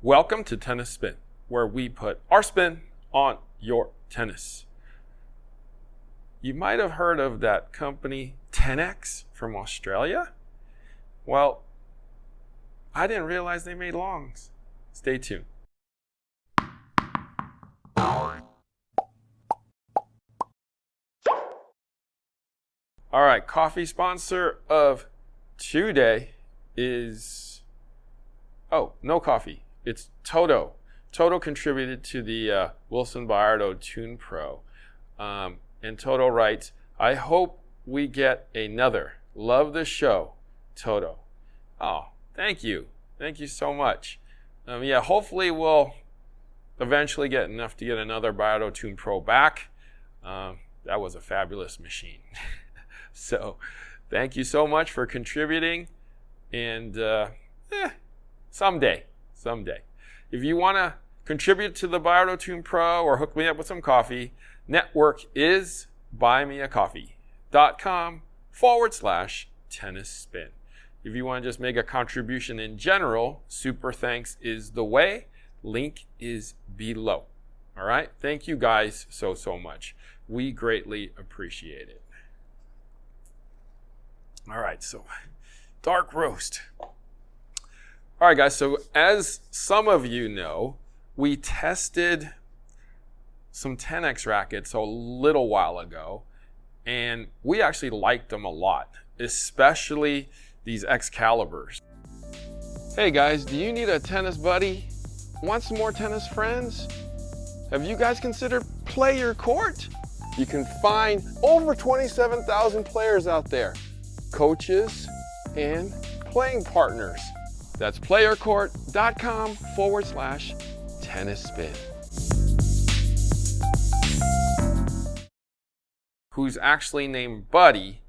Welcome to Tennis Spin, where we put our spin on your tennis. You might have heard of that company Tenx from Australia. Well, I didn't realize they made longs. Stay tuned. All right, coffee sponsor of today is, no coffee. It's Toto. Toto contributed to the Wilson Bayardo TenXpro. And Toto writes, I hope we get another. Love the show, Toto. Oh, thank you. Thank you so much. Hopefully we'll eventually get enough to get another Bayardo TenXpro back. That was a fabulous machine. So thank you so much for contributing. And someday. If you want to contribute to the Bayardo TenXpro or hook me up with some coffee, network is buymeacoffee.com/tennis spin. If you want to just make a contribution in general, super thanks is the way. Link is below. All right. Thank you guys so much. We greatly appreciate it. All right. So dark roast. All right, guys, so as some of you know, we tested some Tenx rackets a little while ago, and we actually liked them a lot, especially these XCalibres. Hey guys, do you need a tennis buddy? Want some more tennis friends? Have you guys considered Player Court? You can find over 27,000 players out there, coaches and playing partners. That's playercourt.com/tennis spin. Who's actually named Buddy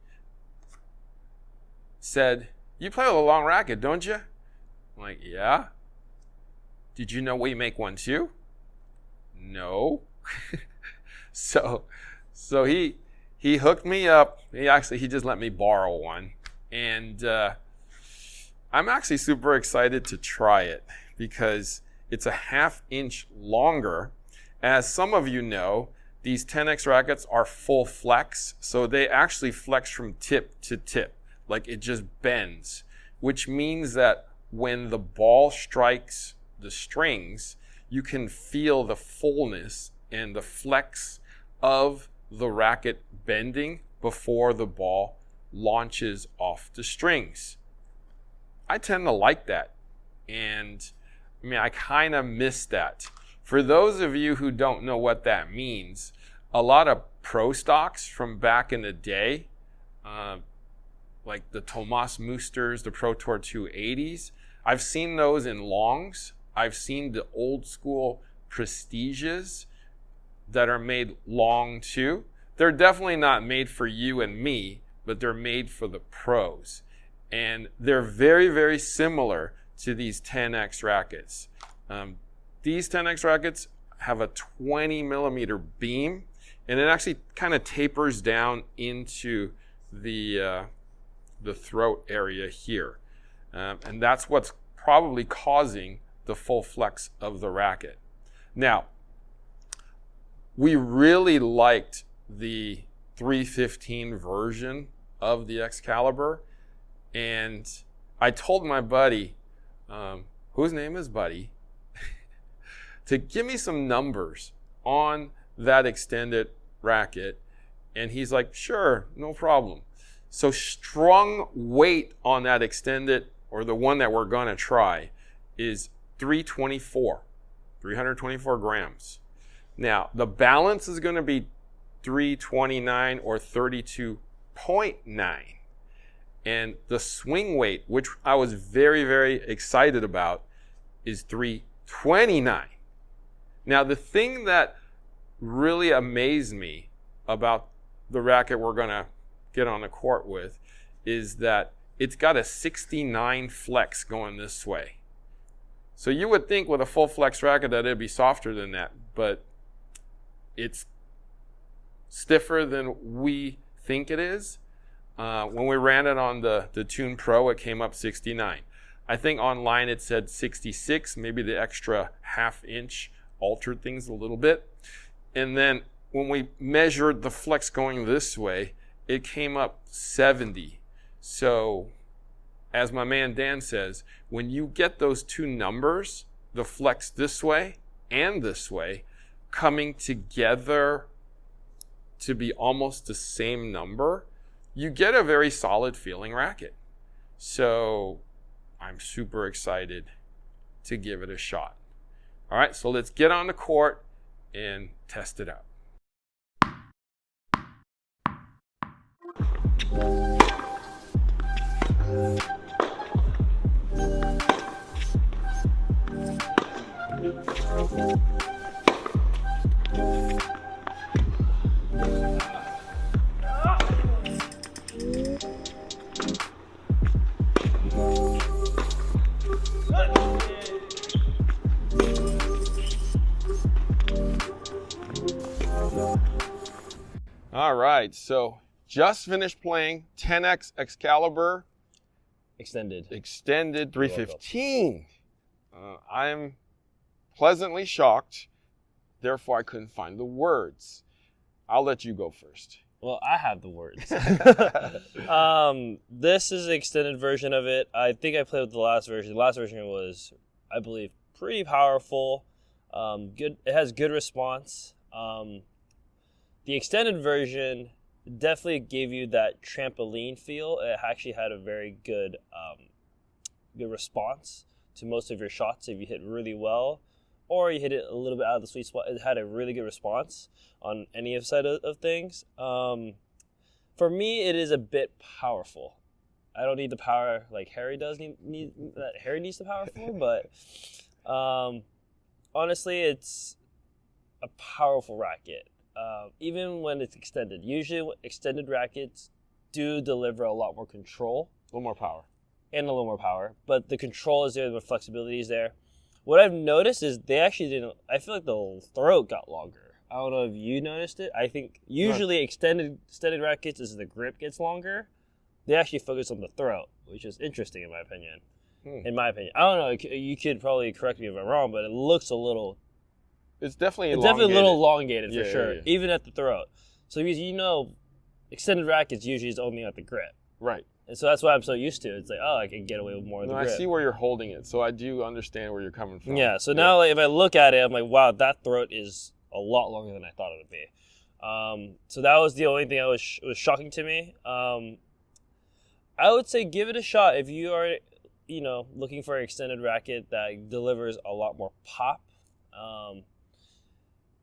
said, you play with a long racket, don't you? I'm like, yeah. Did you know we make one too? No. So he hooked me up. He just let me borrow one. And I'm actually super excited to try it because it's a 1/2 inch longer. As some of you know, these Tenx rackets are full flex, so they actually flex from tip to tip. Like it just bends, which means that when the ball strikes the strings, you can feel the fullness and the flex of the racket bending before the ball launches off the strings. I tend to like that, and I kind of miss that. For those of you who don't know what that means, a lot of pro stocks from back in the day, like the Tomas Musters, the Pro Tour 280s, I've seen those in longs. I've seen the old school Prestiges that are made long too. They're definitely not made for you and me, but they're made for the pros. And they're very, very similar to these Tenx rackets. These Tenx rackets have a 20 millimeter beam, and it actually kind of tapers down into the throat area here. And that's what's probably causing the full flex of the racket. Now, we really liked the 315 version of the XCalibre. And I told my buddy, whose name is Buddy, to give me some numbers on that extended racket. And he's like, sure, no problem. So strung weight on that extended, or the one that we're going to try, is 324 grams. Now, the balance is going to be 329 or 32.9. And the swing weight, which I was very, very excited about, is 329. Now, the thing that really amazed me about the racket we're going to get on the court with is that it's got a 69 flex going this way. So you would think with a full flex racket that it'd be softer than that, but it's stiffer than we think it is. When we ran it on the TenXpro, it came up 69. I think online it said 66, maybe the extra ½ inch altered things a little bit. And then when we measured the flex going this way, it came up 70. So as my man Dan says, when you get those two numbers, the flex this way and this way, coming together to be almost the same number, you get a very solid feeling racket. So I'm super excited to give it a shot. All right, so let's get on the court and test it out. All right, so just finished playing Tenx XCalibre Extended 315. I'm pleasantly shocked, therefore I couldn't find the words. I'll let you go first. Well, I have the words. This is an extended version of it. I think I played with the last version. The last version was, I believe, pretty powerful. Good. It has good response. The extended version definitely gave you that trampoline feel. It actually had a very good good response to most of your shots if you hit really well, or you hit it a little bit out of the sweet spot. It had a really good response on any side of things. For me, it is a bit powerful. I don't need the power like Harry does that Harry needs the power for, but honestly, it's a powerful racket. Even when it's extended. Usually extended rackets do deliver a lot more control. A little more power. And a little more power. But the control is there, the flexibility is there. What I've noticed is they actually didn't, I feel like the throat got longer. I don't know if you noticed it. I think usually extended rackets, as the grip gets longer, they actually focus on the throat, which is interesting in my opinion. In my opinion. I don't know, you could probably correct me if I'm wrong, but it looks a little... It's definitely a little elongated for sure, yeah. Even at the throat. So because extended rackets usually is only at the grip. Right. And so that's why I'm so used to it. It's like, oh, I can get away with more of the grip. I see where you're holding it, so I do understand where you're coming from. Yeah, so now like, if I look at it, I'm like, wow, that throat is a lot longer than I thought it would be. So that was the only thing that was shocking to me. I would say give it a shot if you are, looking for an extended racket that delivers a lot more pop.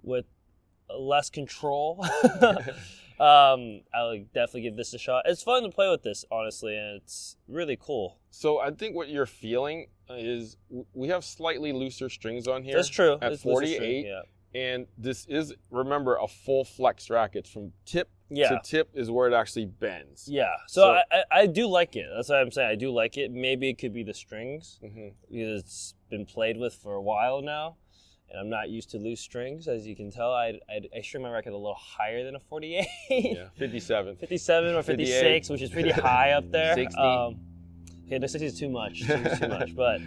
With less control, I would definitely give this a shot. It's fun to play with this, honestly, and it's really cool. So I think what you're feeling is we have slightly looser strings on here. That's true. At 48, yeah. And this is, remember, a full flex racket. From tip to tip is where it actually bends. Yeah, so I do like it. That's what I'm saying. I do like it. Maybe it could be the strings, because it's been played with for a while now. And I'm not used to loose strings, as you can tell. I string my racket a little higher than a 48. Yeah, 57. 57 or 56, which is pretty high up there. 60. Okay, no, 60 is too much. Too much. But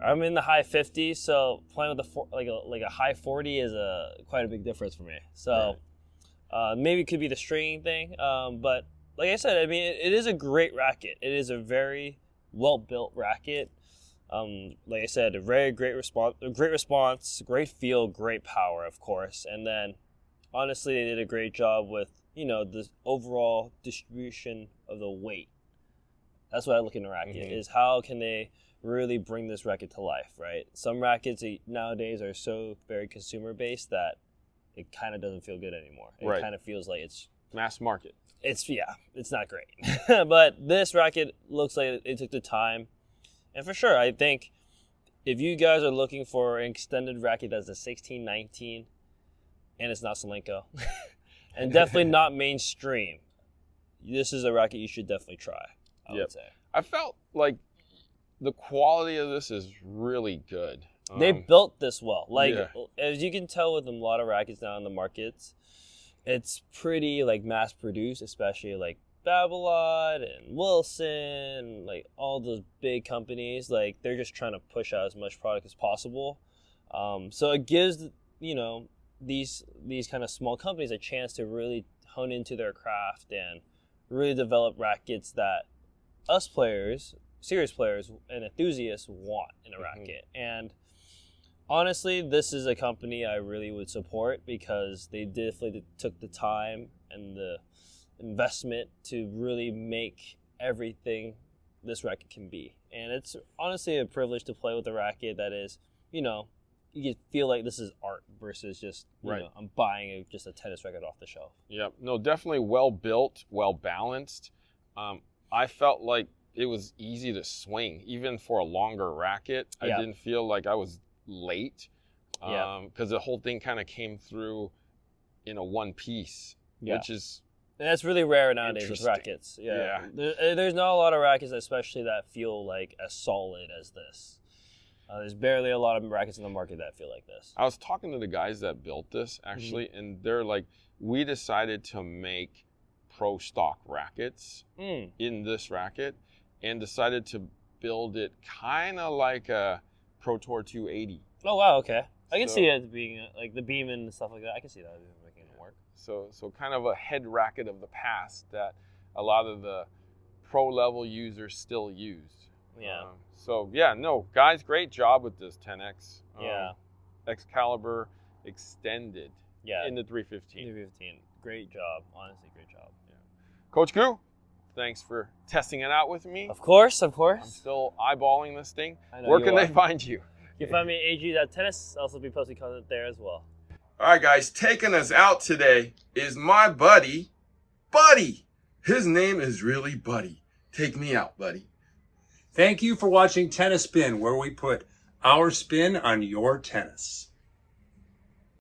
I'm in the high 50s, so playing with a high 40 is quite a big difference for me. So maybe it could be the stringing thing. But like I said, I mean, it is a great racket. It is a very well-built racket. Like I said, a very great response, great feel, great power, of course. And then, honestly, they did a great job with, the overall distribution of the weight. That's what I look in a racket, is how can they really bring this racket to life, right? Some rackets nowadays are so very consumer-based that it kind of doesn't feel good anymore. It kind of feels like it's... mass market. It's not great. But this racket looks like it took the time. And for sure, I think if you guys are looking for an extended racket that's a 16-19, and it's not Solenko, and definitely not mainstream, this is a racket you should definitely try, I would say. I felt like the quality of this is really good. They built this well. As you can tell with a lot of rackets now in the markets, it's pretty mass produced, especially Babolat and Wilson, like all those big companies, like they're just trying to push out as much product as possible. So it gives, you know, these kind of small companies a chance to really hone into their craft and really develop rackets that us players, serious players and enthusiasts want in a racket. And honestly, this is a company I really would support because they definitely took the time and the investment to really make everything this racket can be. And it's honestly a privilege to play with a racket that is, you know, you feel like this is art versus just, you know, I'm buying just a tennis racket off the shelf. Yep. No, definitely well built, well balanced. I felt like it was easy to swing, even for a longer racket. I didn't feel like I was late because the whole thing kind of came through in a one piece, which is... And that's really rare nowadays with rackets. There's not a lot of rackets, especially that feel like as solid as this. There's barely a lot of rackets in the market that feel like this. I was talking to the guys that built this, actually, and they're like, we decided to make pro stock rackets in this racket and decided to build it kind of like a Pro Tour 280. Oh, wow, okay. I can see it being like the beam and stuff like that. I can see that making it work. So kind of a head racket of the past that a lot of the pro level users still use. Yeah. No, guys, great job with this Tenx. XCalibre extended in the 315. 315. Great job. Honestly, great job. Yeah. Coach Gu, thanks for testing it out with me. Of course. I'm still eyeballing this thing. I know Where can they find you? You can find me at ag.tennis. I'll also be posting content there as well. All right, guys, taking us out today is my buddy, Buddy. His name is really Buddy. Take me out, Buddy. Thank you for watching Tennis Spin, where we put our spin on your tennis.